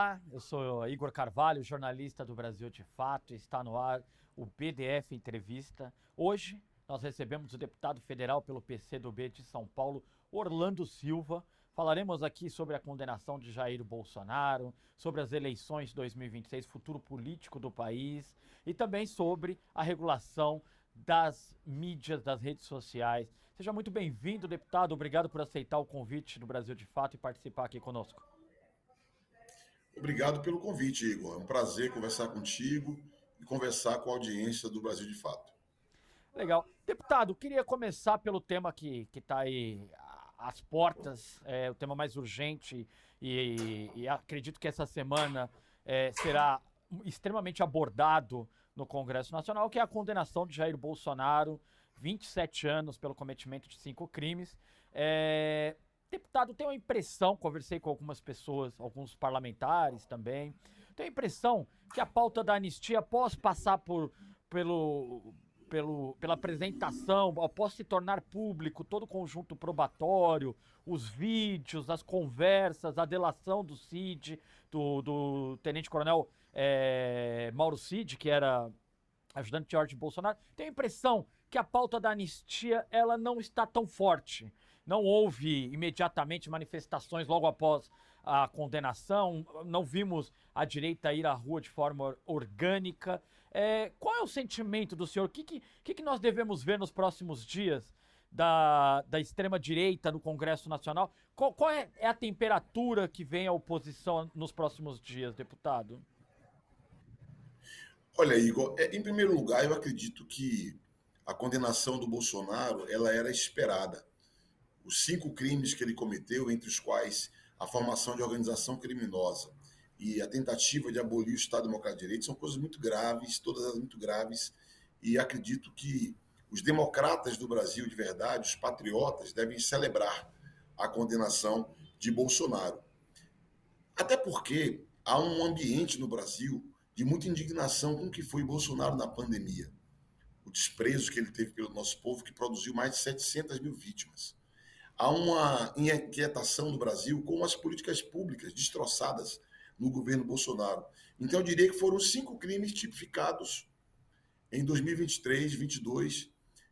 Olá, eu sou Igor Carvalho, jornalista do Brasil de Fato, e está no ar o BDF Entrevista. Hoje nós recebemos o deputado federal pelo PCdoB de São Paulo, Orlando Silva. Falaremos aqui sobre a condenação de Jair Bolsonaro, sobre as eleições de 2026, futuro político do país e também sobre a regulação das mídias, das redes sociais. Seja muito bem-vindo, deputado. Obrigado por aceitar o convite do Brasil de Fato e participar aqui conosco. Obrigado pelo convite, Igor. É um prazer conversar contigo e conversar com a audiência do Brasil de Fato. Legal. Deputado, queria começar pelo tema que está aí às portas, o tema mais urgente, e acredito que essa semana será extremamente abordado no Congresso Nacional, que é a condenação de Jair Bolsonaro, 27 anos pelo cometimento de 5 crimes. Deputado, tenho a impressão, conversei com algumas pessoas, alguns parlamentares também, tenho a impressão que a pauta da anistia, após passar pelo, pela apresentação, após se tornar público todo o conjunto probatório, os vídeos, as conversas, a delação do Cid, do tenente-coronel Mauro Cid, que era ajudante de Jorge Bolsonaro, tenho a impressão que a pauta da anistia ela não está tão forte. Não houve imediatamente manifestações logo após a condenação, não vimos a direita ir à rua de forma orgânica. Qual é o sentimento do senhor? O que nós devemos ver nos próximos dias da extrema-direita no Congresso Nacional? Qual é a temperatura que vem a oposição nos próximos dias, deputado? Olha, Igor, em primeiro lugar, eu acredito que a condenação do Bolsonaro ela era esperada. Os 5 crimes que ele cometeu, entre os quais a formação de organização criminosa e a tentativa de abolir o Estado Democrático de Direito, são coisas muito graves, todas elas muito graves, e acredito que os democratas do Brasil de verdade, os patriotas, devem celebrar a condenação de Bolsonaro. Até porque há um ambiente no Brasil de muita indignação com o que foi Bolsonaro na pandemia. O desprezo que ele teve pelo nosso povo, que produziu mais de 700 mil vítimas. Há uma inquietação no Brasil com as políticas públicas destroçadas no governo Bolsonaro. Então, eu diria que foram 5 crimes tipificados em 2023, 2022,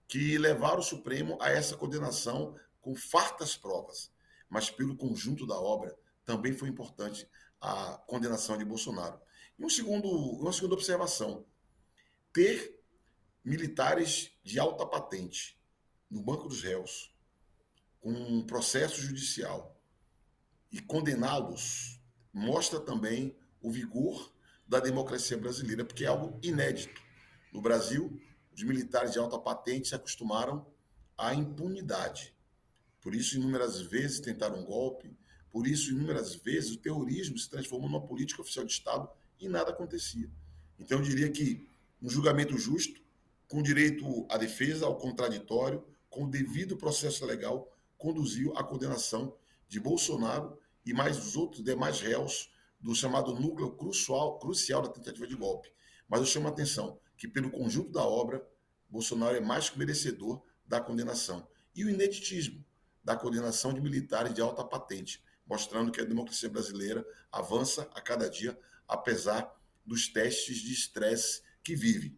que levaram o Supremo a essa condenação com fartas provas. Mas, pelo conjunto da obra, também foi importante a condenação de Bolsonaro. Uma segunda observação: ter militares de alta patente no banco dos réus, com um processo judicial, e condená-los, mostra também o vigor da democracia brasileira, porque é algo inédito. No Brasil, os militares de alta patente se acostumaram à impunidade. Por isso, inúmeras vezes tentaram um golpe, por isso, inúmeras vezes o terrorismo se transformou numa política oficial de Estado e nada acontecia. Então, eu diria que um julgamento justo, com direito à defesa, ao contraditório, com o devido processo legal, conduziu à condenação de Bolsonaro e mais os outros demais réus do chamado núcleo crucial da tentativa de golpe. Mas eu chamo a atenção que, pelo conjunto da obra, Bolsonaro é mais que merecedor da condenação. E o ineditismo da condenação de militares de alta patente, mostrando que a democracia brasileira avança a cada dia, apesar dos testes de estresse que vive.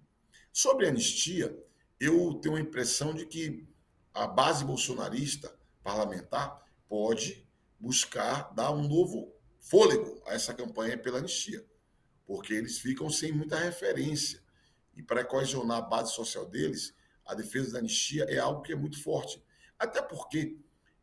Sobre a anistia, eu tenho a impressão de que a base bolsonarista parlamentar pode buscar dar um novo fôlego a essa campanha pela anistia, porque eles ficam sem muita referência. E para coesionar a base social deles, a defesa da anistia é algo que é muito forte. Até porque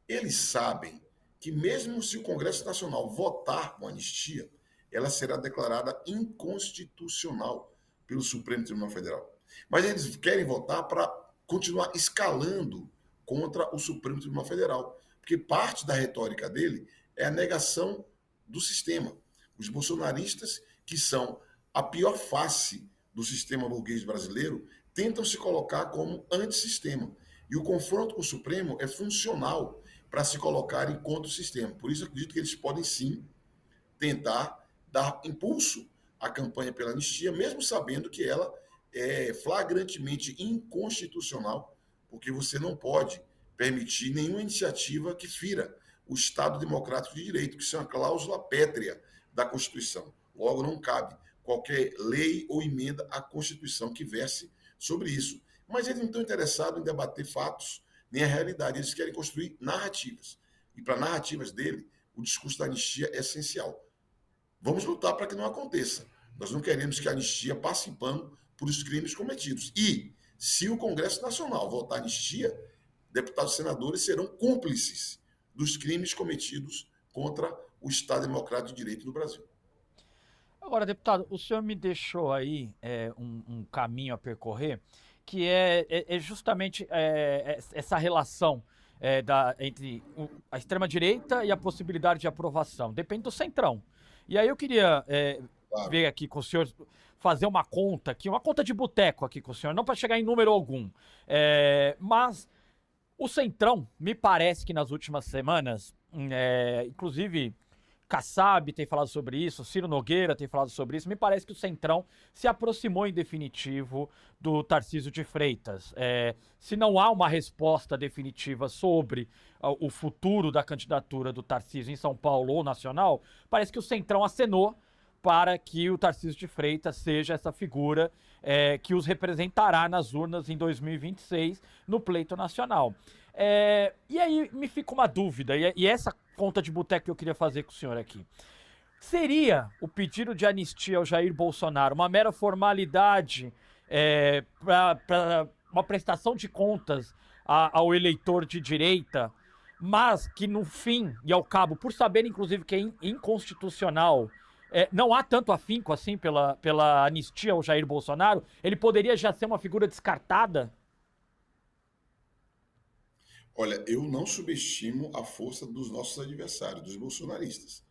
eles sabem que mesmo se o Congresso Nacional votar com anistia, ela será declarada inconstitucional pelo Supremo Tribunal Federal. Mas eles querem votar para continuar escalando contra o Supremo Tribunal Federal, porque parte da retórica dele é a negação do sistema. Os bolsonaristas, que são a pior face do sistema burguês brasileiro, tentam se colocar como antissistema. E o confronto com o Supremo é funcional para se colocarem contra o sistema. Por isso, eu acredito que eles podem sim tentar dar impulso à campanha pela anistia, mesmo sabendo que ela é flagrantemente inconstitucional, porque você não pode permitir nenhuma iniciativa que fira o Estado Democrático de Direito, que isso é uma cláusula pétrea da Constituição. Logo, não cabe qualquer lei ou emenda à Constituição que verse sobre isso. Mas eles não estão interessados em debater fatos nem a realidade. Eles querem construir narrativas. E para narrativas dele, o discurso da anistia é essencial. Vamos lutar para que não aconteça. Nós não queremos que a anistia passe pano por os crimes cometidos. E, se o Congresso Nacional votar anistia, deputados e senadores serão cúmplices dos crimes cometidos contra o Estado Democrático de Direito no Brasil. Agora, deputado, o senhor me deixou aí um caminho a percorrer, que é justamente essa relação entre a extrema-direita e a possibilidade de aprovação. Depende do centrão. E aí eu queria Claro. ver aqui com o senhor, fazer uma conta aqui, uma conta de boteco aqui com o senhor, não para chegar em número algum. Mas o centrão, me parece que nas últimas semanas, inclusive Kassab tem falado sobre isso, Ciro Nogueira tem falado sobre isso, me parece que o centrão se aproximou em definitivo do Tarcísio de Freitas. Se não há uma resposta definitiva sobre o futuro da candidatura do Tarcísio em São Paulo ou nacional, parece que o centrão acenou para que o Tarcísio de Freitas seja essa figura que os representará nas urnas em 2026 no pleito nacional. E aí me fica uma dúvida, e essa conta de boteco que eu queria fazer com o senhor aqui. Seria o pedido de anistia ao Jair Bolsonaro uma mera formalidade para uma prestação de contas ao eleitor de direita, mas que no fim e ao cabo, por saber inclusive que é inconstitucional, não há tanto afinco assim pela anistia ao Jair Bolsonaro, ele poderia já ser uma figura descartada? Olha, eu não subestimo a força dos nossos adversários, dos bolsonaristas.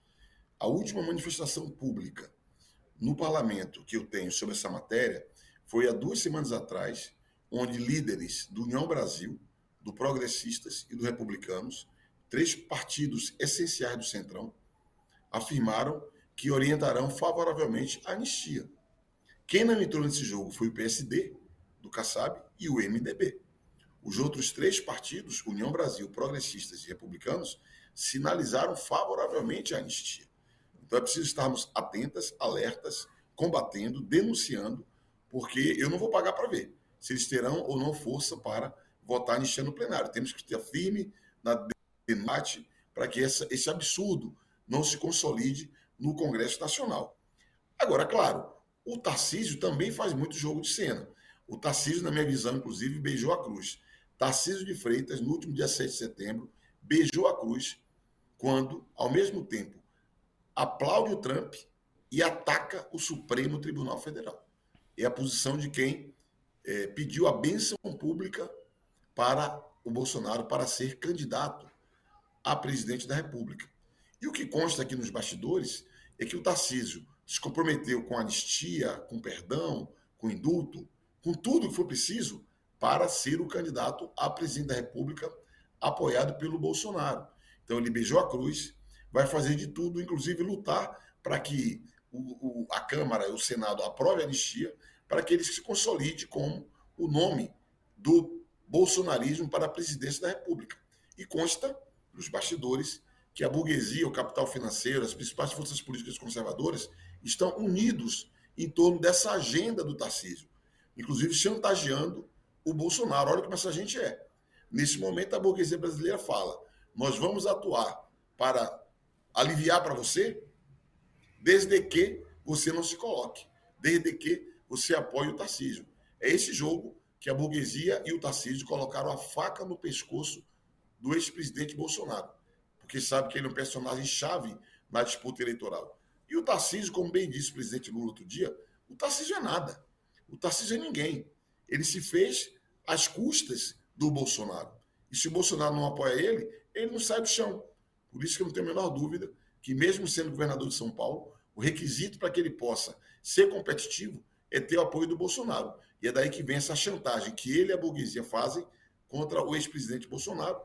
A última manifestação pública no parlamento que eu tenho sobre essa matéria foi há 2 semanas atrás, onde líderes do União Brasil, do Progressistas e do Republicanos, 3 partidos essenciais do Centrão, afirmaram que orientarão favoravelmente a anistia. Quem não entrou nesse jogo foi o PSD, do Kassab, e o MDB. Os outros 3 partidos, União Brasil, Progressistas e Republicanos, sinalizaram favoravelmente a anistia. Então é preciso estarmos atentas, alertas, combatendo, denunciando, porque eu não vou pagar para ver se eles terão ou não força para votar anistia no plenário. Temos que estar firme na debate para que esse absurdo não se consolide no Congresso Nacional. Agora, claro, o Tarcísio também faz muito jogo de cena. O Tarcísio, na minha visão, inclusive, beijou a cruz. Tarcísio de Freitas, no último dia 7 de setembro, beijou a cruz quando, ao mesmo tempo, aplaude o Trump e ataca o Supremo Tribunal Federal. É a posição de quem pediu a bênção pública para o Bolsonaro para ser candidato a presidente da República. E o que consta aqui nos bastidores é que o Tarcísio se comprometeu com anistia, com perdão, com indulto, com tudo que for preciso para ser o candidato a presidente da República apoiado pelo Bolsonaro. Então ele beijou a cruz, vai fazer de tudo, inclusive lutar para que a Câmara e o Senado aprovem a anistia, para que ele se consolide como o nome do bolsonarismo para a presidência da República. E consta nos bastidores que a burguesia, o capital financeiro, as principais forças políticas conservadoras estão unidos em torno dessa agenda do Tarcísio, inclusive chantageando o Bolsonaro. Olha como essa gente é. Nesse momento, a burguesia brasileira fala: nós vamos atuar para aliviar para você, desde que você não se coloque, desde que você apoie o Tarcísio. É esse jogo que a burguesia e o Tarcísio colocaram a faca no pescoço do ex-presidente Bolsonaro, porque sabe que ele é um personagem-chave na disputa eleitoral. E o Tarcísio, como bem disse o presidente Lula outro dia, o Tarcísio é nada. O Tarcísio é ninguém. Ele se fez às custas do Bolsonaro. E se o Bolsonaro não apoia ele, ele não sai do chão. Por isso que eu não tenho a menor dúvida que, mesmo sendo governador de São Paulo, o requisito para que ele possa ser competitivo é ter o apoio do Bolsonaro. E é daí que vem essa chantagem que ele e a burguesia fazem contra o ex-presidente Bolsonaro,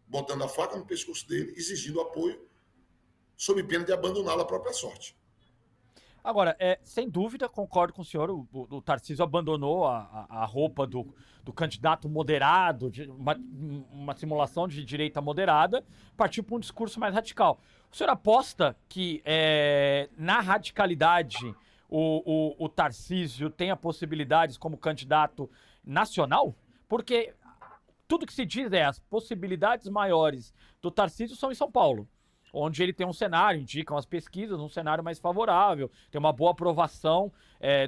botando a faca no pescoço dele, exigindo apoio, sob pena de abandoná-lo à própria sorte. Agora, sem dúvida, concordo com o senhor, o Tarcísio abandonou a roupa do candidato moderado, de uma simulação de direita moderada, partiu para um discurso mais radical. O senhor aposta que na radicalidade o Tarcísio tenha possibilidades como candidato nacional? Porque tudo que se diz as possibilidades maiores do Tarcísio são em São Paulo, onde ele tem um cenário, indicam as pesquisas, um cenário mais favorável, tem uma boa aprovação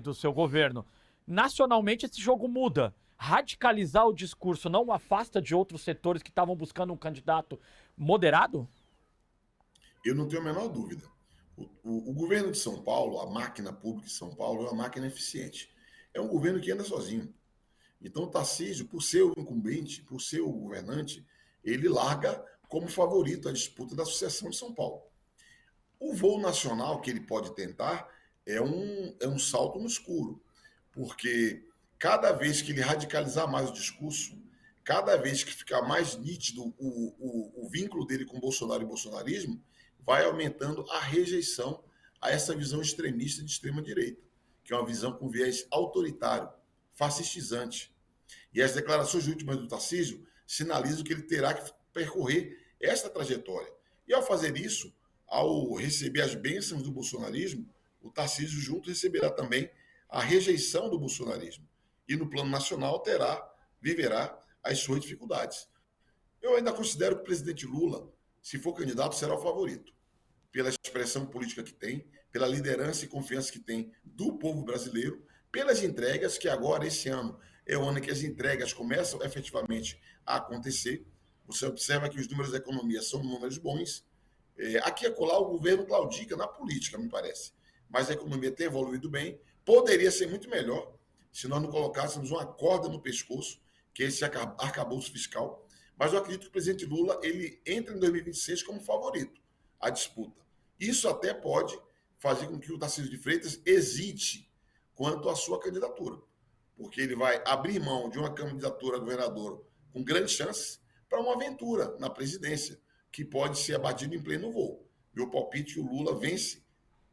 do seu governo. Nacionalmente, esse jogo muda. Radicalizar o discurso não o afasta de outros setores que estavam buscando um candidato moderado? Eu não tenho a menor dúvida. O governo de São Paulo, a máquina pública de São Paulo, é uma máquina eficiente. É um governo que anda sozinho. Então, o Tarcísio, por ser o incumbente, por ser o governante, ele larga como favorito a disputa da sucessão de São Paulo. O voo nacional que ele pode tentar é um salto no escuro, porque cada vez que ele radicalizar mais o discurso, cada vez que ficar mais nítido o vínculo dele com Bolsonaro e bolsonarismo, vai aumentando a rejeição a essa visão extremista de extrema-direita, que é uma visão com viés autoritário, fascistizante. E as declarações últimas do Tarcísio sinalizam que ele terá que percorrer esta trajetória. E ao fazer isso, ao receber as bênçãos do bolsonarismo, o Tarcísio junto receberá também a rejeição do bolsonarismo. E no plano nacional viverá as suas dificuldades. Eu ainda considero que o presidente Lula, se for candidato, será o favorito, pela expressão política que tem, pela liderança e confiança que tem do povo brasileiro, pelas entregas que agora, esse ano, é o ano em que as entregas começam efetivamente a acontecer. Você observa que os números da economia são números bons. Aqui e acolá o governo claudica na política, me parece. Mas a economia tem evoluído bem. Poderia ser muito melhor se nós não colocássemos uma corda no pescoço, que é esse arcabouço fiscal. Mas eu acredito que o presidente Lula ele entra em 2026 como favorito à disputa. Isso até pode fazer com que o Tarcísio de Freitas hesite quanto à sua candidatura, porque ele vai abrir mão de uma candidatura a governador com grandes chances para uma aventura na presidência, que pode ser abatida em pleno voo. Meu palpite, o Lula vence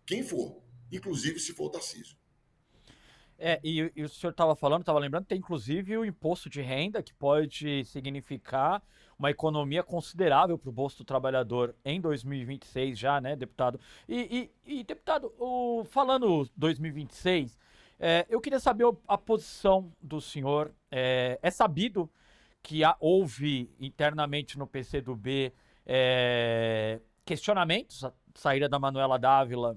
quem for, inclusive se for o Tarcísio. E o senhor estava lembrando, tem inclusive o imposto de renda, que pode significar uma economia considerável para o bolso do trabalhador em 2026 já, né, deputado? Deputado, falando 2026, eu queria saber a posição do senhor. É sabido que houve internamente no PCdoB questionamentos, a saída da Manuela Dávila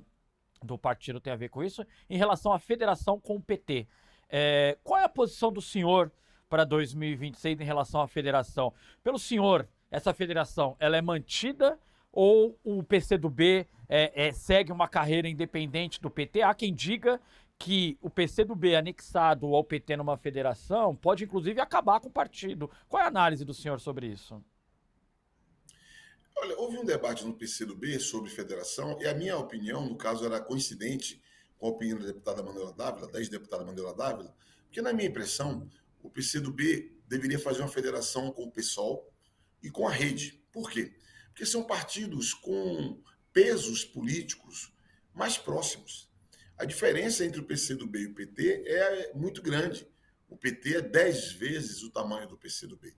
do partido tem a ver com isso, em relação à federação com o PT. Qual é a posição do senhor para 2026 em relação à federação? Pelo senhor, essa federação ela é mantida ou o PCdoB segue uma carreira independente do PT? Há quem diga que o PCdoB anexado ao PT numa federação pode inclusive acabar com o partido. Qual é a análise do senhor sobre isso? Olha, houve um debate no PCdoB sobre federação e a minha opinião, no caso, era coincidente com a opinião da deputada Manuela Dávila, da ex-deputada Manuela Dávila, porque, na minha impressão, o PCdoB deveria fazer uma federação com o PSOL e com a Rede. Por quê? Porque são partidos com pesos políticos mais próximos. A diferença entre o PCdoB e o PT é muito grande. O PT é 10 vezes o tamanho do PCdoB.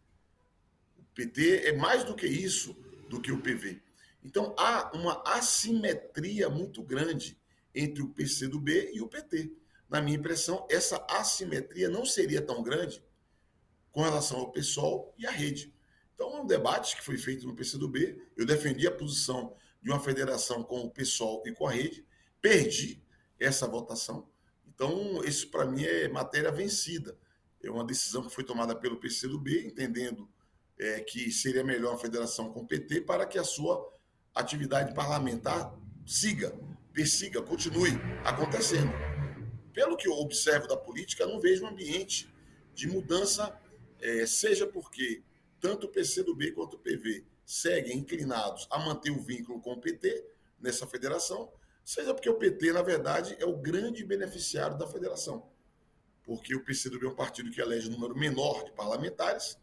O PT é mais do que isso, do que o PV. Então, há uma assimetria muito grande entre o PCdoB e o PT. Na minha impressão, essa assimetria não seria tão grande com relação ao PSOL e à Rede. Então, é um debate que foi feito no PCdoB. Eu defendi a posição de uma federação com o PSOL e com a Rede. Perdi essa votação. Então, isso para mim é matéria vencida. É uma decisão que foi tomada pelo PCdoB, entendendo que seria melhor a federação com o PT para que a sua atividade parlamentar persiga, continue acontecendo. Pelo que eu observo da política, eu não vejo um ambiente de mudança, seja porque tanto o PCdoB quanto o PV seguem inclinados a manter o vínculo com o PT nessa federação, seja porque o PT, na verdade, é o grande beneficiário da federação. Porque o PCdoB é um partido que elege um número menor de parlamentares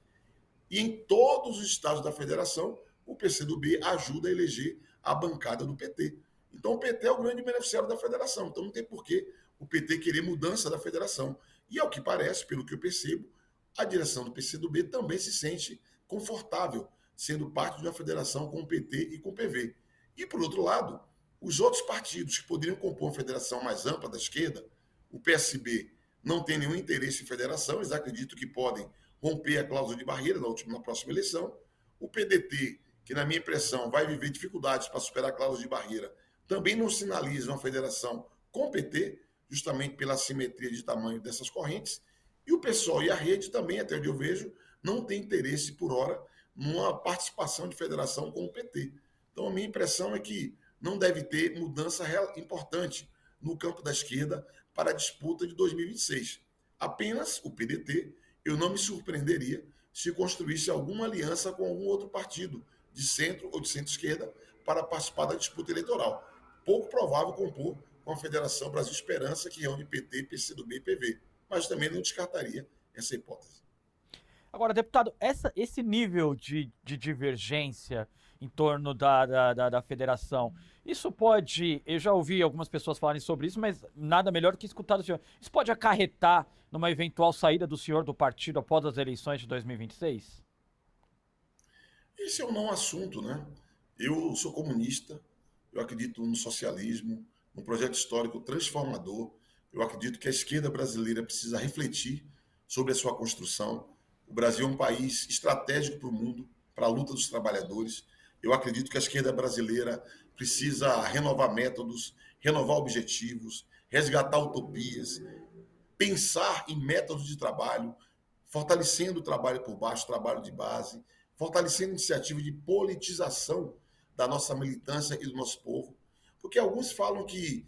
e em todos os estados da federação, o PCdoB ajuda a eleger a bancada do PT. Então o PT é o grande beneficiário da federação. Então não tem por que o PT querer mudança da federação. E ao que parece, pelo que eu percebo, a direção do PCdoB também se sente confortável sendo parte de uma federação com o PT e com o PV. E, por outro lado, os outros partidos que poderiam compor uma federação mais ampla da esquerda, o PSB não tem nenhum interesse em federação, eles acreditam que podem romper a cláusula de barreira na próxima eleição. O PDT, que na minha impressão vai viver dificuldades para superar a cláusula de barreira, também não sinaliza uma federação com o PT, justamente pela assimetria de tamanho dessas correntes. E o PSOL e a Rede também, até onde eu vejo, não tem interesse, por hora, numa participação de federação com o PT. Então, a minha impressão é que não deve ter mudança importante no campo da esquerda para a disputa de 2026. Apenas o PDT, eu não me surpreenderia se construísse alguma aliança com algum outro partido de centro ou de centro-esquerda para participar da disputa eleitoral. Pouco provável compor com a Federação Brasil Esperança, que reúne PT, PCdoB e PV, mas também não descartaria essa hipótese. Agora, deputado, esse nível de divergência em torno da federação, isso pode. Eu já ouvi algumas pessoas falarem sobre isso, mas nada melhor do que escutar do senhor. Isso pode acarretar numa eventual saída do senhor do partido após as eleições de 2026? Esse é um não assunto, né? Eu sou comunista, eu acredito no socialismo, num projeto histórico transformador. Eu acredito que a esquerda brasileira precisa refletir sobre a sua construção. O Brasil é um país estratégico para o mundo, para a luta dos trabalhadores. Eu acredito que a esquerda brasileira precisa renovar métodos, renovar objetivos, resgatar utopias, pensar em métodos de trabalho, fortalecendo o trabalho por baixo, o trabalho de base, fortalecendo iniciativas de politização da nossa militância e do nosso povo. Porque alguns falam que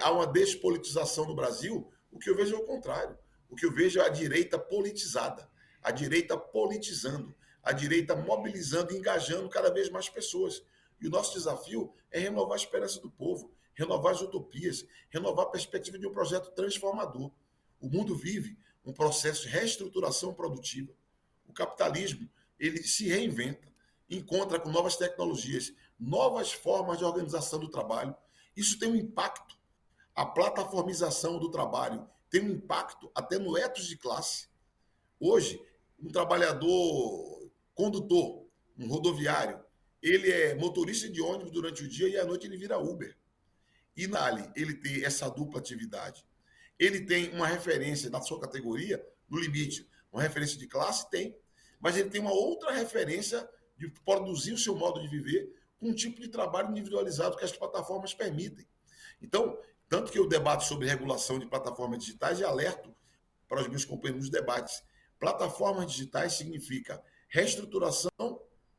há uma despolitização no Brasil, o que eu vejo é o contrário. O que eu vejo é a direita politizada, a direita politizando, a direita mobilizando e engajando cada vez mais pessoas. E o nosso desafio é renovar a esperança do povo, renovar as utopias, renovar a perspectiva de um projeto transformador. O mundo vive um processo de reestruturação produtiva. O capitalismo, ele se reinventa, encontra com novas tecnologias, novas formas de organização do trabalho. Isso tem um impacto. A plataformização do trabalho tem um impacto até no ethos de classe. Hoje, um trabalhador condutor, um rodoviário, ele é motorista de ônibus durante o dia e à noite ele vira Uber. E ele tem essa dupla atividade. Ele tem uma referência na sua categoria, no limite, uma referência de classe, tem, mas ele tem uma outra referência de produzir o seu modo de viver com um tipo de trabalho individualizado que as plataformas permitem. Então, tanto que eu debato sobre regulação de plataformas digitais e alerto para os meus companheiros nos debates. Plataformas digitais significa reestruturação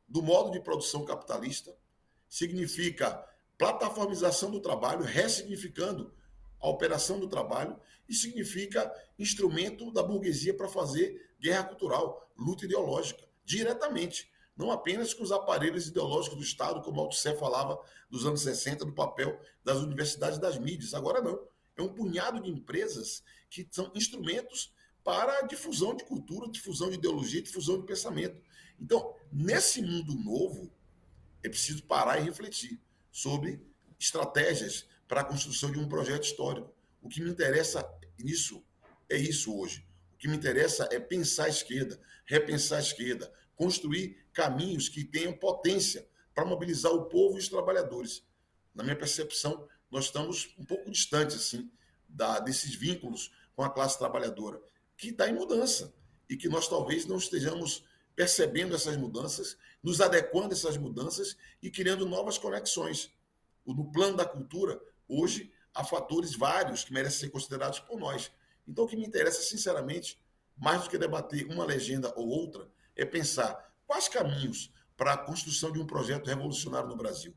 do modo de produção capitalista, significa plataformização do trabalho, ressignificando a operação do trabalho, e significa instrumento da burguesia para fazer guerra cultural, luta ideológica, diretamente. Não apenas com os aparelhos ideológicos do Estado, como Althusser falava dos anos 60, do papel das universidades e das mídias. Agora não. É um punhado de empresas que são instrumentos para a difusão de cultura, difusão de ideologia, difusão de pensamento. Então, nesse mundo novo, é preciso parar e refletir sobre estratégias para a construção de um projeto histórico. O que me interessa nisso é isso hoje. O que me interessa é pensar a esquerda, repensar a esquerda, construir caminhos que tenham potência para mobilizar o povo e os trabalhadores. Na minha percepção, nós estamos um pouco distantes assim desses vínculos com a classe trabalhadora, que está em mudança e que nós talvez não estejamos percebendo essas mudanças, nos adequando a essas mudanças e criando novas conexões. No plano da cultura, hoje, há fatores vários que merecem ser considerados por nós. Então, o que me interessa, sinceramente, mais do que debater uma legenda ou outra, é pensar quais caminhos para a construção de um projeto revolucionário no Brasil.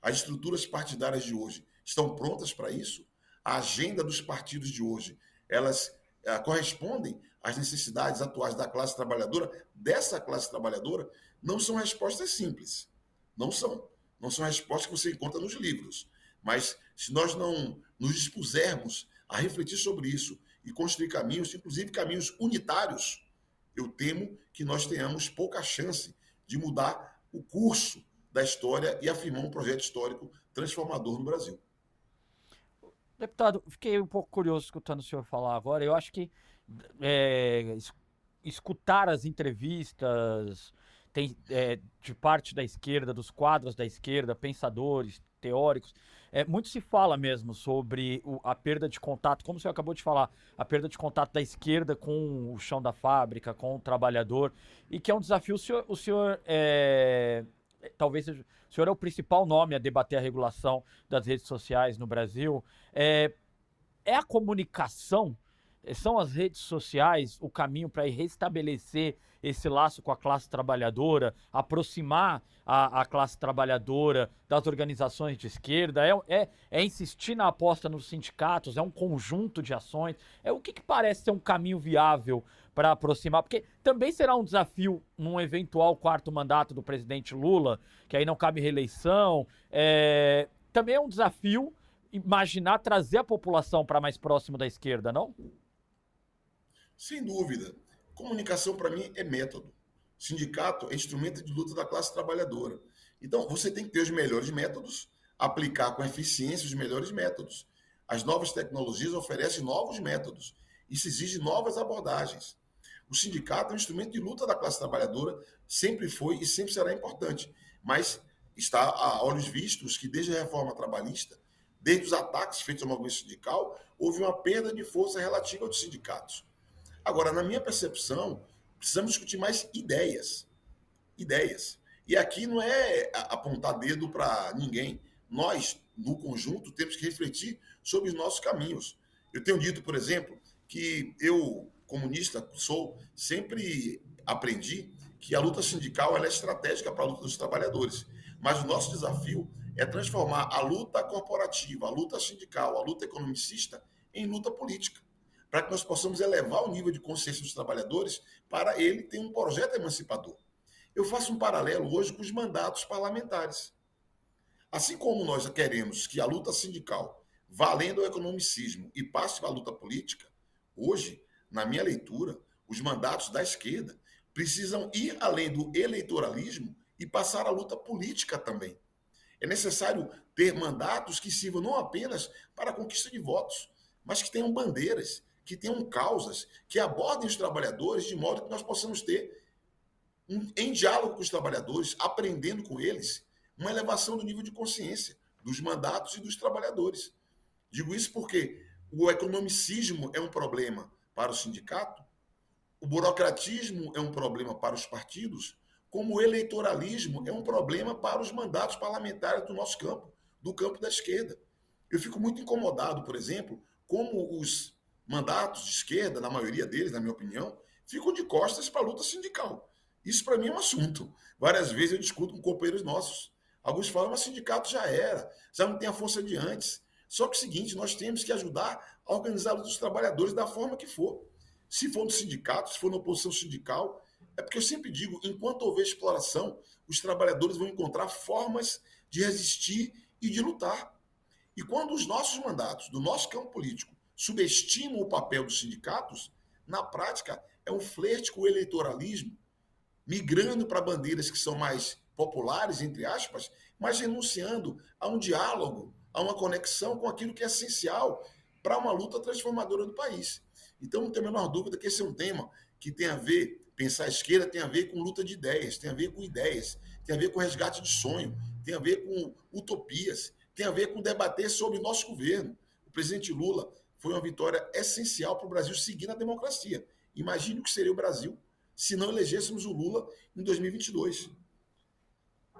As estruturas partidárias de hoje estão prontas para isso? A agenda dos partidos de hoje, elas correspondem às necessidades atuais da classe trabalhadora, dessa classe trabalhadora? Não são respostas simples. Não são. Não são respostas que você encontra nos livros. Mas se nós não nos dispusermos a refletir sobre isso e construir caminhos, inclusive caminhos unitários, eu temo que nós tenhamos pouca chance de mudar o curso da história e afirmar um projeto histórico transformador no Brasil. Deputado, fiquei um pouco curioso escutando o senhor falar agora. Eu acho que é, es- escutar as entrevistas de parte da esquerda, dos quadros da esquerda, pensadores, teóricos, muito se fala mesmo sobre a perda de contato, como o senhor acabou de falar, a perda de contato da esquerda com o chão da fábrica, com o trabalhador, e que é um desafio. Talvez seja, o senhor é o principal nome a debater a regulação das redes sociais no Brasil. É, é a comunicação, são as redes sociais o caminho para restabelecer esse laço com a classe trabalhadora, aproximar a classe trabalhadora das organizações de esquerda, é insistir na aposta nos sindicatos, é um conjunto de ações, o que parece ser um caminho viável para aproximar, porque também será um desafio num eventual quarto mandato do presidente Lula, que aí não cabe reeleição, também é um desafio imaginar trazer a população para mais próximo da esquerda, não? Sem dúvida. Comunicação, para mim, é método. Sindicato é instrumento de luta da classe trabalhadora. Então, você tem que ter os melhores métodos, aplicar com eficiência os melhores métodos. As novas tecnologias oferecem novos métodos. Isso exige novas abordagens. O sindicato é um instrumento de luta da classe trabalhadora, sempre foi e sempre será importante. Mas está a olhos vistos que desde a reforma trabalhista, desde os ataques feitos ao movimento sindical, houve uma perda de força relativa aos sindicatos. Agora, na minha percepção, precisamos discutir mais ideias. Ideias. E aqui não é apontar dedo para ninguém. Nós, no conjunto, temos que refletir sobre os nossos caminhos. Eu tenho dito, por exemplo, que eu, comunista sou, sempre aprendi que a luta sindical ela é estratégica para a luta dos trabalhadores. Mas o nosso desafio é transformar a luta corporativa, a luta sindical, a luta economicista em luta política, para que nós possamos elevar o nível de consciência dos trabalhadores para ele ter um projeto emancipador. Eu faço um paralelo hoje com os mandatos parlamentares. Assim como nós queremos que a luta sindical, valendo ao economicismo e passe para a luta política, hoje, na minha leitura, os mandatos da esquerda precisam ir além do eleitoralismo e passar a luta política também. É necessário ter mandatos que sirvam não apenas para a conquista de votos, mas que tenham bandeiras, que tenham causas, que abordem os trabalhadores de modo que nós possamos ter, em diálogo com os trabalhadores, aprendendo com eles, uma elevação do nível de consciência dos mandatos e dos trabalhadores. Digo isso porque o economicismo é um problema para o sindicato, o burocratismo é um problema para os partidos, como o eleitoralismo é um problema para os mandatos parlamentares do nosso campo, do campo da esquerda. Eu fico muito incomodado, por exemplo, como os mandatos de esquerda, na maioria deles, na minha opinião, ficam de costas para a luta sindical. Isso para mim é um assunto. Várias vezes eu discuto com companheiros nossos. Alguns falam, mas o sindicato já era, já não tem a força de antes. Só que é o seguinte, nós temos que ajudar a organizar os trabalhadores da forma que for. Se for no sindicato, se for na oposição sindical, é porque eu sempre digo, enquanto houver exploração, os trabalhadores vão encontrar formas de resistir e de lutar. E quando os nossos mandatos, do nosso campo político, subestimam o papel dos sindicatos, na prática é um flerte com o eleitoralismo, migrando para bandeiras que são mais populares, entre aspas, mas renunciando a um diálogo, a uma conexão com aquilo que é essencial para uma luta transformadora do país. Então, não tem a menor dúvida que esse é um tema que tem a ver, pensar a esquerda tem a ver com luta de ideias, tem a ver com ideias, tem a ver com resgate de sonho, tem a ver com utopias, tem a ver com debater sobre o nosso governo. O presidente Lula foi uma vitória essencial para o Brasil seguir na democracia. Imagine o que seria o Brasil se não elegêssemos o Lula em 2022.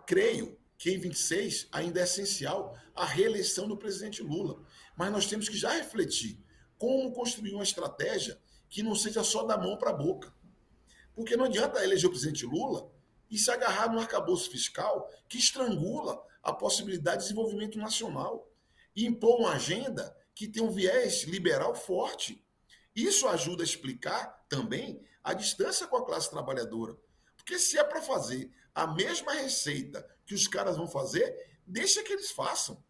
Creio que em 26 ainda é essencial a reeleição do presidente Lula, mas nós temos que já refletir como construir uma estratégia que não seja só da mão para a boca. Porque não adianta eleger o presidente Lula e se agarrar no arcabouço fiscal que estrangula a possibilidade de desenvolvimento nacional e impor uma agenda que tem um viés liberal forte. Isso ajuda a explicar também a distância com a classe trabalhadora. Porque se é para fazer a mesma receita que os caras vão fazer, deixa que eles façam.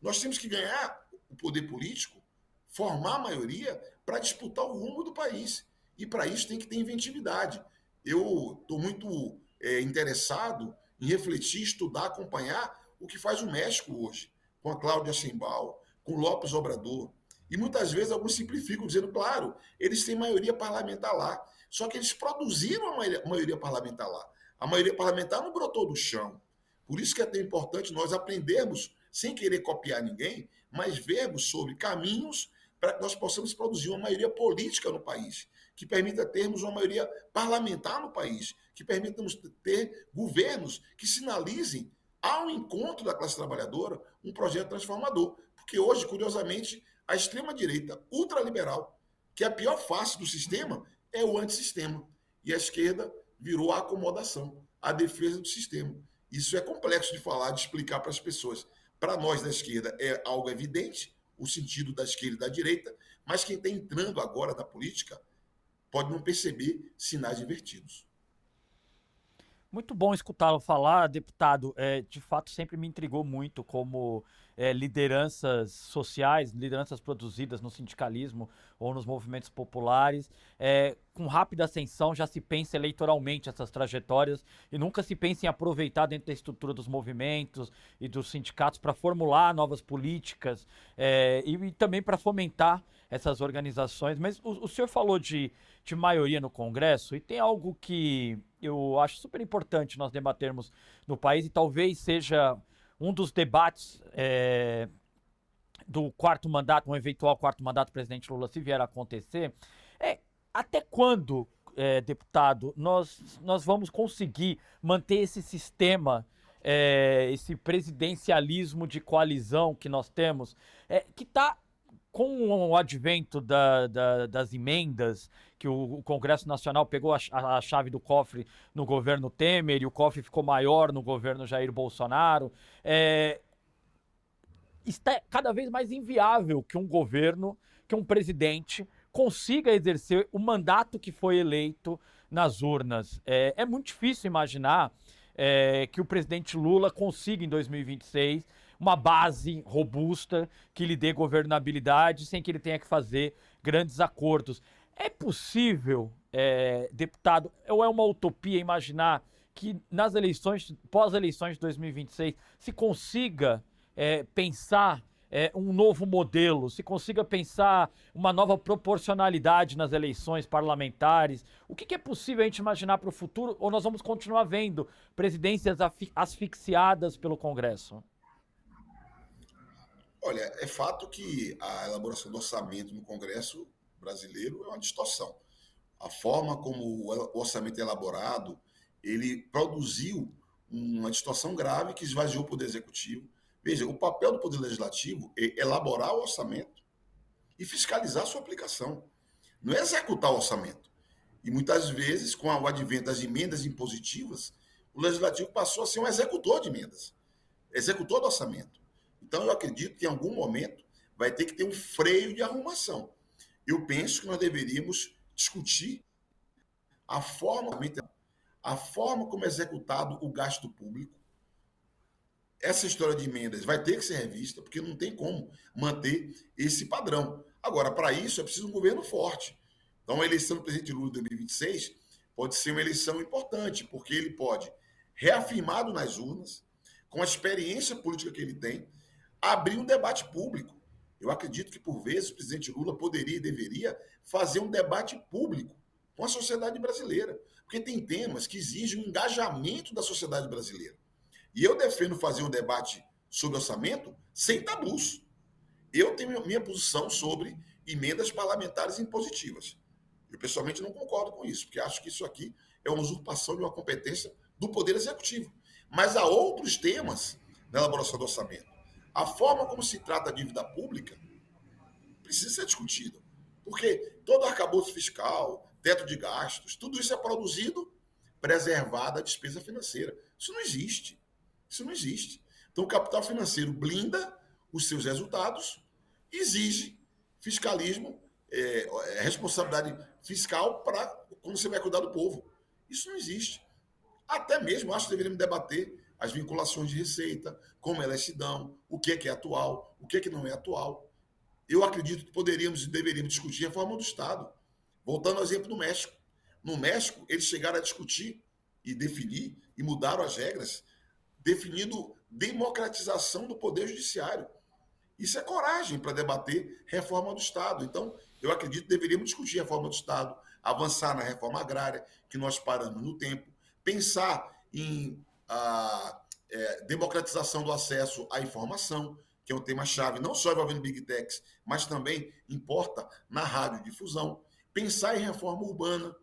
Nós temos que ganhar o poder político, formar a maioria para disputar o rumo do país. E para isso tem que ter inventividade. Eu estou muito interessado em refletir, estudar, acompanhar o que faz o México hoje. com a Cláudia Sheinbaum, com Lopes Obrador. E muitas vezes alguns simplificam, dizendo, claro, eles têm maioria parlamentar lá. Só que eles produziram a maioria parlamentar lá. A maioria parlamentar não brotou do chão. Por isso que é tão importante nós aprendermos, sem querer copiar ninguém, mas vermos sobre caminhos para que nós possamos produzir uma maioria política no país, que permita termos uma maioria parlamentar no país, que permitamos ter governos que sinalizem ao encontro da classe trabalhadora um projeto transformador. Porque hoje, curiosamente, a extrema-direita ultraliberal, que é a pior face do sistema, é o antissistema. E a esquerda virou a acomodação, a defesa do sistema. Isso é complexo de falar, de explicar para as pessoas. Para nós da esquerda é algo evidente, o sentido da esquerda e da direita, mas quem está entrando agora na política pode não perceber sinais invertidos. Muito bom escutá-lo falar, deputado. De fato, sempre me intrigou muito como lideranças sociais, lideranças produzidas no sindicalismo ou nos movimentos populares, com rápida ascensão já se pensa eleitoralmente essas trajetórias e nunca se pensa em aproveitar dentro da estrutura dos movimentos e dos sindicatos para formular novas políticas e também para fomentar essas organizações. Mas o senhor falou de maioria no Congresso e tem algo que eu acho super importante nós debatermos no país e talvez seja um dos debates do quarto mandato, um eventual quarto mandato do presidente Lula, se vier a acontecer, até quando, deputado, nós vamos conseguir manter esse sistema, esse presidencialismo de coalizão que nós temos, que está com o advento das emendas, que o Congresso Nacional pegou a chave do cofre no governo Temer e o cofre ficou maior no governo Jair Bolsonaro, está cada vez mais inviável que um governo, que um presidente consiga exercer o mandato que foi eleito nas urnas. É muito difícil imaginar que o presidente Lula consiga, em 2026, uma base robusta que lhe dê governabilidade sem que ele tenha que fazer grandes acordos. É possível, deputado, ou é uma utopia imaginar que nas eleições, pós-eleições de 2026, se consiga pensar um novo modelo, se consiga pensar uma nova proporcionalidade nas eleições parlamentares? O que é possível a gente imaginar para o futuro, ou nós vamos continuar vendo presidências asfixiadas pelo Congresso? Olha, é fato que a elaboração do orçamento no Congresso brasileiro é uma distorção. A forma como o orçamento é elaborado, ele produziu uma distorção grave que esvaziou o Poder Executivo. Veja, o papel do Poder Legislativo é elaborar o orçamento e fiscalizar a sua aplicação. Não é executar o orçamento. E muitas vezes, com o advento das emendas impositivas, o Legislativo passou a ser um executor de emendas, executor do orçamento. Então, eu acredito que em algum momento vai ter que ter um freio de arrumação. Eu penso que nós deveríamos discutir a forma como é executado o gasto público. Essa história de emendas vai ter que ser revista, porque não tem como manter esse padrão. Agora, para isso, é preciso um governo forte. Então, a eleição do presidente Lula de 2026 pode ser uma eleição importante, porque ele pode, reafirmado nas urnas, com a experiência política que ele tem, abrir um debate público. Eu acredito que, por vezes, o presidente Lula poderia e deveria fazer um debate público com a sociedade brasileira, porque tem temas que exigem um engajamento da sociedade brasileira. E eu defendo fazer um debate sobre orçamento sem tabus. Eu tenho minha posição sobre emendas parlamentares impositivas. Eu, pessoalmente, não concordo com isso, porque acho que isso aqui é uma usurpação de uma competência do Poder Executivo. Mas há outros temas na elaboração do orçamento. A forma como se trata a dívida pública precisa ser discutida. Porque todo arcabouço fiscal, teto de gastos, tudo isso é produzido preservada a despesa financeira. Isso não existe. Isso não existe. Então, o capital financeiro blinda os seus resultados, exige fiscalismo, responsabilidade fiscal para como você vai cuidar do povo. Isso não existe. Até mesmo acho que deveríamos debater as vinculações de receita, como elas se dão, o que é atual, o que não é atual. Eu acredito que poderíamos e deveríamos discutir a reforma do Estado. Voltando ao exemplo do México. No México, eles chegaram a discutir e definir e mudaram as regras, definindo democratização do Poder Judiciário. Isso é coragem para debater reforma do Estado. Então, eu acredito que deveríamos discutir reforma do Estado, avançar na reforma agrária, que nós paramos no tempo, pensar em democratização do acesso à informação, que é um tema-chave, não só envolvendo Big Techs, mas também importa na radiodifusão. Pensar em reforma urbana.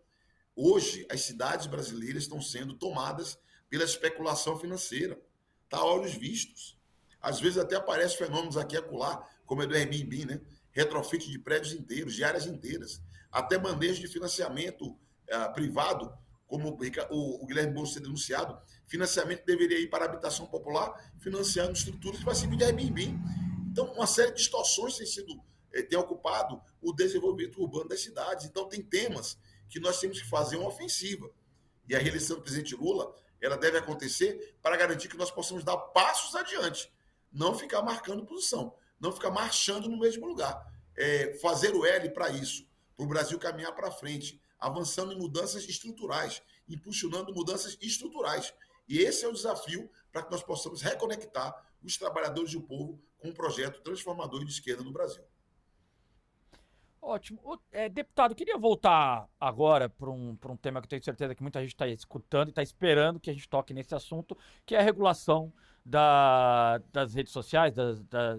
Hoje, as cidades brasileiras estão sendo tomadas pela especulação financeira. Está a olhos vistos. Às vezes até aparecem fenômenos aqui e acolá, como é do Airbnb, né? Retrofit de prédios inteiros, de áreas inteiras. Até manejo de financiamento privado, como o Guilherme Boulos tem denunciado, financiamento deveria ir para a habitação popular, financiando estruturas que vai servir de Airbnb. Então, uma série de distorções tem ocupado o desenvolvimento urbano das cidades. Então, tem temas que nós temos que fazer uma ofensiva. E a reeleição do presidente Lula, ela deve acontecer para garantir que nós possamos dar passos adiante, não ficar marcando posição, não ficar marchando no mesmo lugar. Fazer o L para isso, para o Brasil caminhar para frente, avançando em mudanças estruturais, impulsionando mudanças estruturais. E esse é o desafio para que nós possamos reconectar os trabalhadores e o povo com um projeto transformador de esquerda no Brasil. Ótimo. Deputado, queria voltar agora para um tema que eu tenho certeza que muita gente está escutando e está esperando que a gente toque nesse assunto, que é a regulação das redes sociais,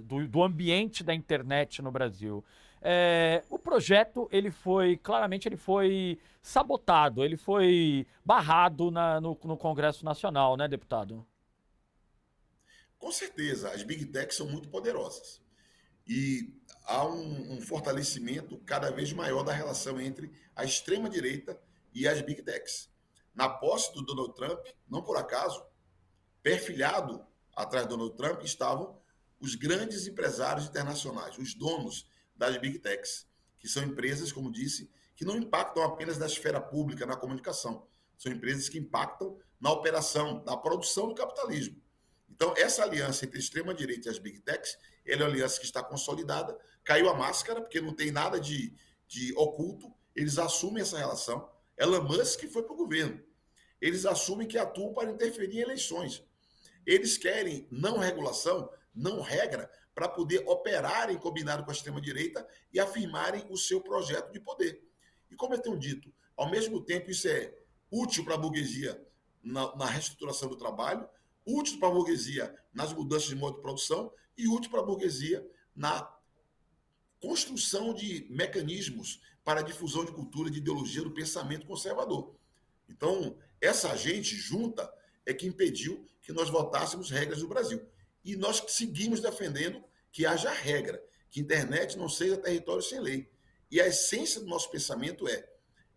do ambiente da internet no Brasil. O projeto, claramente ele foi sabotado, ele foi barrado no Congresso Nacional, né, deputado? Com certeza, as Big Techs são muito poderosas. E há um fortalecimento cada vez maior da relação entre a extrema-direita e as Big Techs. Na posse do Donald Trump, não por acaso, perfilhado atrás do Donald Trump estavam os grandes empresários internacionais, os donos das Big Techs, que são empresas, como disse, que não impactam apenas na esfera pública, na comunicação. São empresas que impactam na operação, na produção do capitalismo. Então, essa aliança entre a extrema-direita e as Big Techs, ela é uma aliança que está consolidada, caiu a máscara, porque não tem nada de oculto, eles assumem essa relação. Elon Musk foi para o governo. Eles assumem que atuam para interferir em eleições. Eles querem não regulação, não regra, para poder operarem combinado com a extrema-direita e afirmarem o seu projeto de poder. E como eu tenho dito, ao mesmo tempo isso é útil para a burguesia na reestruturação do trabalho, útil para a burguesia nas mudanças de modo de produção e útil para a burguesia na construção de mecanismos para a difusão de cultura, de ideologia, do pensamento conservador. Então, essa gente junta é que impediu que nós votássemos regras no Brasil. E nós seguimos defendendo que haja regra, que a internet não seja território sem lei. E a essência do nosso pensamento é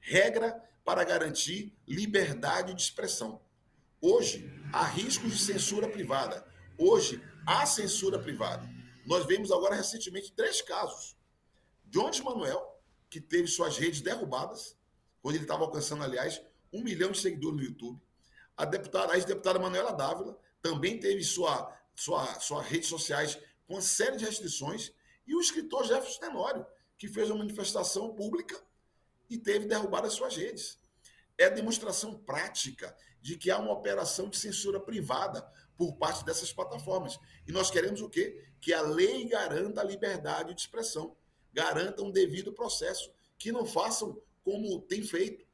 regra para garantir liberdade de expressão. Hoje, há riscos de censura privada. Hoje, há censura privada. Nós vimos agora recentemente 3 casos. Jones Manuel, que teve suas redes derrubadas, quando ele estava alcançando, aliás, 1 milhão de seguidores no YouTube. A ex-deputada Manuela Dávila também teve suas redes sociais com uma série de restrições. E o escritor Jefferson Tenório, que fez uma manifestação pública e teve derrubadas suas redes. É demonstração prática de que há uma operação de censura privada por parte dessas plataformas. E nós queremos o quê? Que a lei garanta a liberdade de expressão, garanta um devido processo, que não façam como tem feito,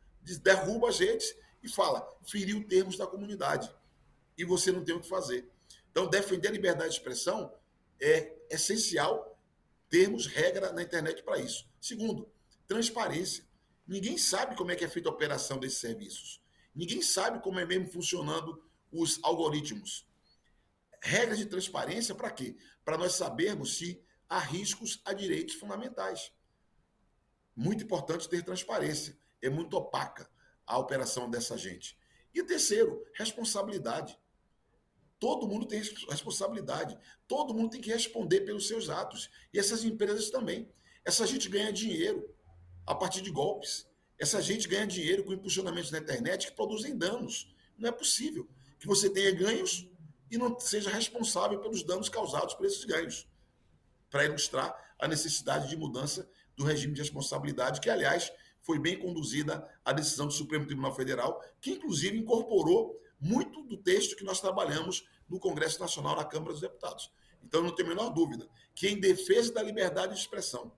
derruba as redes e fala, feriu termos da comunidade. E você não tem o que fazer. Então, defender a liberdade de expressão é essencial termos regra na internet para isso. Segundo, transparência. Ninguém sabe como é que é feita a operação desses serviços. Ninguém sabe como é mesmo funcionando os algoritmos. Regras de transparência para quê? Para nós sabermos se há riscos a direitos fundamentais. Muito importante ter transparência. É muito opaca a operação dessa gente. E terceiro, responsabilidade. Todo mundo tem responsabilidade. Todo mundo tem que responder pelos seus atos. E essas empresas também. Essa gente ganha dinheiro a partir de golpes. Essa gente ganha dinheiro com impulsionamentos na internet que produzem danos. Não é possível que você tenha ganhos e não seja responsável pelos danos causados por esses ganhos. Para ilustrar a necessidade de mudança do regime de responsabilidade, que, aliás, foi bem conduzida a decisão do Supremo Tribunal Federal, que, inclusive, incorporou muito do texto que nós trabalhamos no Congresso Nacional, na Câmara dos Deputados. Então, eu não tenho a menor dúvida que, em defesa da liberdade de expressão,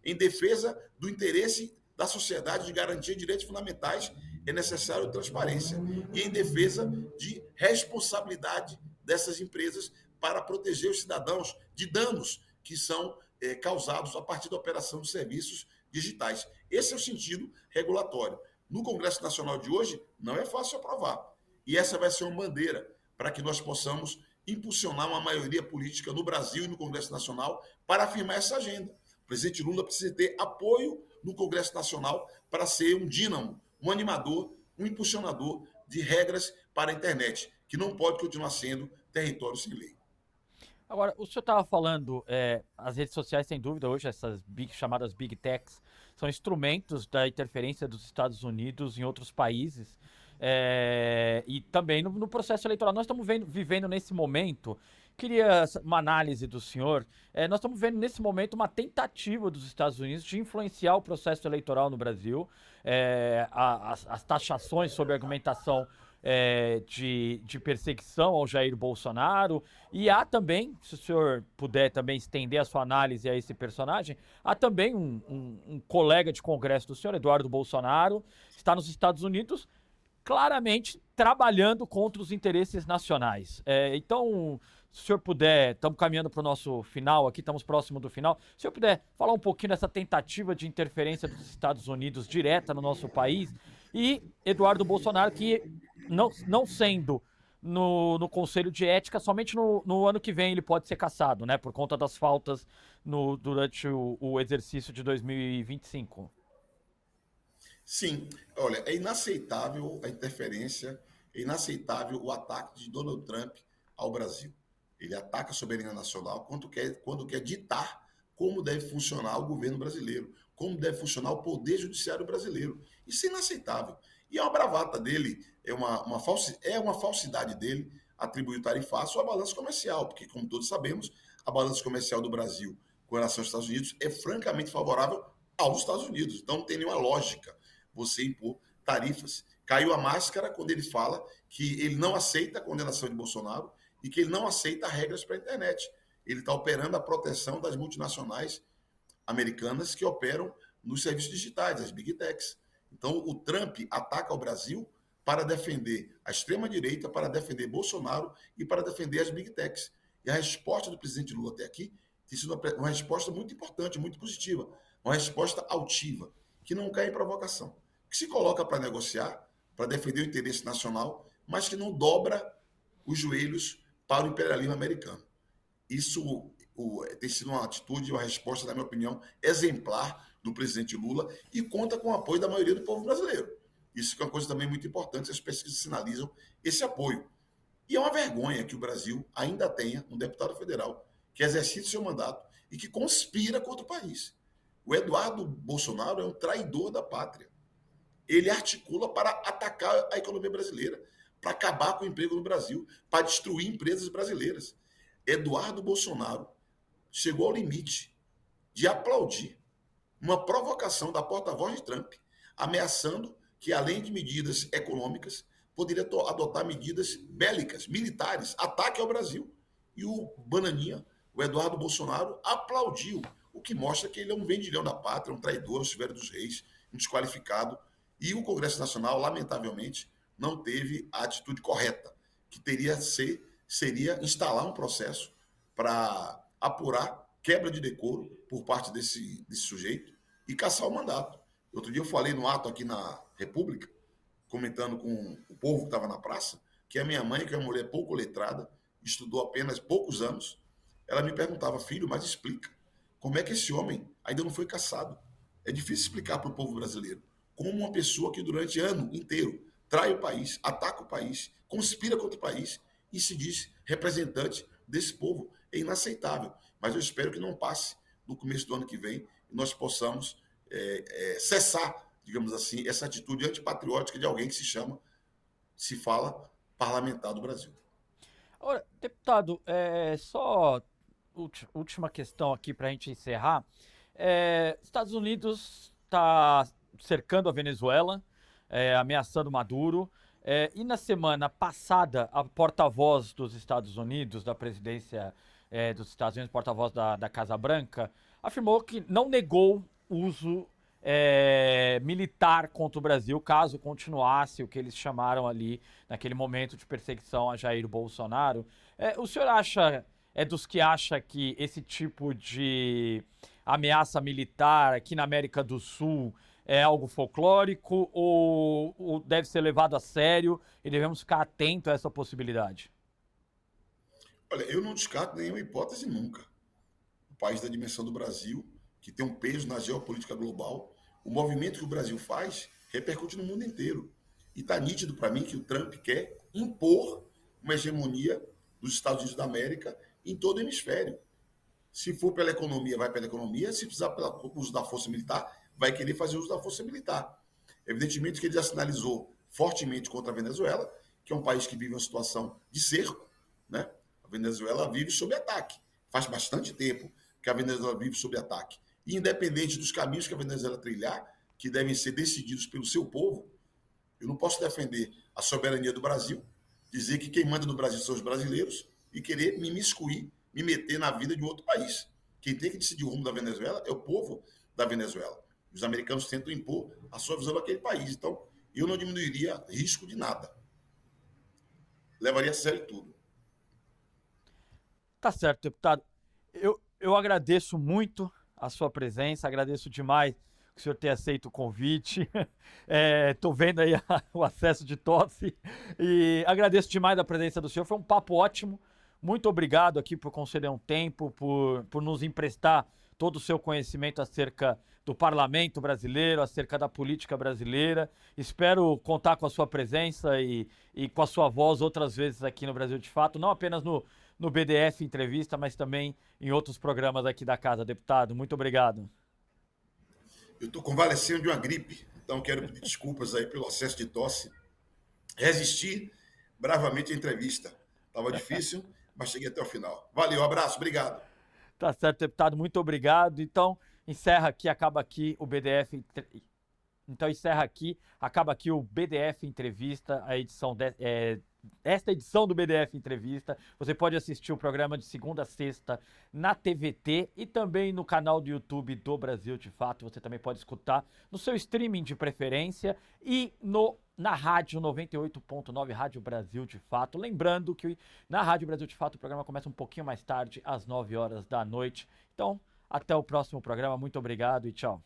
em defesa do interesse da sociedade de garantir direitos fundamentais, é necessário transparência. E em defesa de responsabilidade dessas empresas para proteger os cidadãos de danos que são causados a partir da operação de serviços digitais. Esse é o sentido regulatório. No Congresso Nacional de hoje, não é fácil aprovar. E essa vai ser uma bandeira para que nós possamos impulsionar uma maioria política no Brasil e no Congresso Nacional para afirmar essa agenda. O presidente Lula precisa ter apoio no Congresso Nacional para ser um dínamo, um animador, um impulsionador de regras para a internet, que não pode continuar sendo território sem lei. Agora, o senhor estava falando, as redes sociais, sem dúvida, hoje, essas chamadas Big Techs, são instrumentos da interferência dos Estados Unidos em outros países, e também no processo eleitoral. Nós estamos vivendo nesse momento, queria uma análise do senhor, nós estamos vendo nesse momento uma tentativa dos Estados Unidos de influenciar o processo eleitoral no Brasil, as taxações sobre argumentação de perseguição ao Jair Bolsonaro, e há também, se o senhor puder também estender a sua análise a esse personagem, há também um colega de congresso do senhor, Eduardo Bolsonaro, está nos Estados Unidos, claramente trabalhando contra os interesses nacionais. Então, se o senhor puder, estamos caminhando para o nosso final aqui, estamos próximo do final, se o senhor puder falar um pouquinho dessa tentativa de interferência dos Estados Unidos direta no nosso país, e Eduardo Bolsonaro, que não sendo no Conselho de Ética, somente no ano que vem ele pode ser cassado, né, por conta das faltas durante o exercício de 2025. Sim, olha, é inaceitável a interferência, é inaceitável o ataque de Donald Trump ao Brasil. Ele ataca a soberania nacional quando quer ditar como deve funcionar o governo brasileiro, como deve funcionar o poder judiciário brasileiro. Isso é inaceitável. E é uma bravata dele, é uma falsidade dele atribuir o tarifaço à balança comercial, porque, como todos sabemos, a balança comercial do Brasil com relação aos Estados Unidos é francamente favorável aos Estados Unidos. Então, não tem nenhuma lógica você impor tarifas. Caiu a máscara quando ele fala que ele não aceita a condenação de Bolsonaro e que ele não aceita regras para a internet. Ele está operando a proteção das multinacionais americanas que operam nos serviços digitais, as Big Techs. Então, o Trump ataca o Brasil para defender a extrema-direita, para defender Bolsonaro e para defender as Big Techs. E a resposta do presidente Lula até aqui tem sido uma resposta muito importante, muito positiva, uma resposta altiva, que não cai em provocação, que se coloca para negociar, para defender o interesse nacional, mas que não dobra os joelhos para o imperialismo americano. Isso tem sido uma atitude, uma resposta, na minha opinião, exemplar do presidente Lula e conta com o apoio da maioria do povo brasileiro. Isso é uma coisa também muito importante, as pesquisas sinalizam esse apoio. E é uma vergonha que o Brasil ainda tenha um deputado federal que exercita seu mandato e que conspira contra o país. O Eduardo Bolsonaro é um traidor da pátria. Ele articula para atacar a economia brasileira, para acabar com o emprego no Brasil, para destruir empresas brasileiras. Eduardo Bolsonaro chegou ao limite de aplaudir uma provocação da porta-voz de Trump, ameaçando que, além de medidas econômicas, poderia adotar medidas bélicas, militares, ataque ao Brasil. E o Bananinha, o Eduardo Bolsonaro, aplaudiu, o que mostra que ele é um vendilhão da pátria, um traidor, um Silvério dos Reis, um desqualificado. E o Congresso Nacional, lamentavelmente, não teve a atitude correta, que seria instalar um processo para apurar quebra de decoro por parte desse sujeito e caçar o mandato. Outro dia eu falei no ato aqui na República, comentando com o povo que estava na praça, que a minha mãe, que é uma mulher pouco letrada, estudou apenas poucos anos, ela me perguntava, filho, mas explica, como é que esse homem ainda não foi caçado? É difícil explicar para o povo brasileiro como uma pessoa que durante ano inteiro trai o país, ataca o país, conspira contra o país e se diz representante desse povo. É inaceitável, mas eu espero que não passe no começo do ano que vem e nós possamos cessar, digamos assim, essa atitude antipatriótica de alguém que se fala parlamentar do Brasil. Ora, deputado, só última questão aqui para a gente encerrar. Estados Unidos está cercando a Venezuela, ameaçando Maduro. E na semana passada, a porta-voz dos Estados Unidos, da presidência dos Estados Unidos, porta-voz da Casa Branca, afirmou que não negou o uso militar contra o Brasil, caso continuasse o que eles chamaram ali, naquele momento de perseguição a Jair Bolsonaro. O senhor é dos que acha que esse tipo de ameaça militar aqui na América do Sul é algo folclórico ou deve ser levado a sério e devemos ficar atentos a essa possibilidade? Olha, eu não descarto nenhuma hipótese nunca. O país da dimensão do Brasil, que tem um peso na geopolítica global, o movimento que o Brasil faz repercute no mundo inteiro. E está nítido para mim que o Trump quer impor uma hegemonia dos Estados Unidos da América em todo o hemisfério. Se for pela economia, vai pela economia. Se precisar pelo uso da força militar, vai querer fazer uso da força militar. Evidentemente que ele já sinalizou fortemente contra a Venezuela, que é um país que vive uma situação de cerco, né? A Venezuela vive sob ataque. Faz bastante tempo que a Venezuela vive sob ataque. E independente dos caminhos que a Venezuela trilhar, que devem ser decididos pelo seu povo, eu não posso defender a soberania do Brasil, dizer que quem manda no Brasil são os brasileiros e querer me imiscuir, me meter na vida de um outro país. Quem tem que decidir o rumo da Venezuela é o povo da Venezuela. Os americanos tentam impor a sua visão daquele país. Então, eu não diminuiria risco de nada. Levaria a sério tudo. Tá certo, deputado. Eu agradeço muito a sua presença, agradeço demais o senhor ter aceito o convite. Tô vendo aí o acesso de tosse e agradeço demais a presença do senhor. Foi um papo ótimo. Muito obrigado aqui por conceder um tempo, por nos emprestar todo o seu conhecimento acerca do parlamento brasileiro, acerca da política brasileira. Espero contar com a sua presença e com a sua voz outras vezes aqui no Brasil de Fato, não apenas no BDF Entrevista, mas também em outros programas aqui da casa, deputado. Muito obrigado. Eu estou convalescendo de uma gripe, então quero pedir desculpas aí pelo acesso de tosse. Resisti bravamente à entrevista. Estava difícil, mas cheguei até o final. Valeu, abraço, obrigado. Tá certo, deputado, muito obrigado. Então, encerra aqui, acaba aqui o BDF. Então, encerra aqui, acaba aqui o BDF Entrevista, a edição esta edição do BDF Entrevista. Você pode assistir o programa de segunda a sexta na TVT e também no canal do YouTube do Brasil de Fato. Você também pode escutar no seu streaming de preferência e na Rádio 98.9, Rádio Brasil de Fato. Lembrando que na Rádio Brasil de Fato o programa começa um pouquinho mais tarde, às 9 horas da noite. Então, até o próximo programa. Muito obrigado e tchau.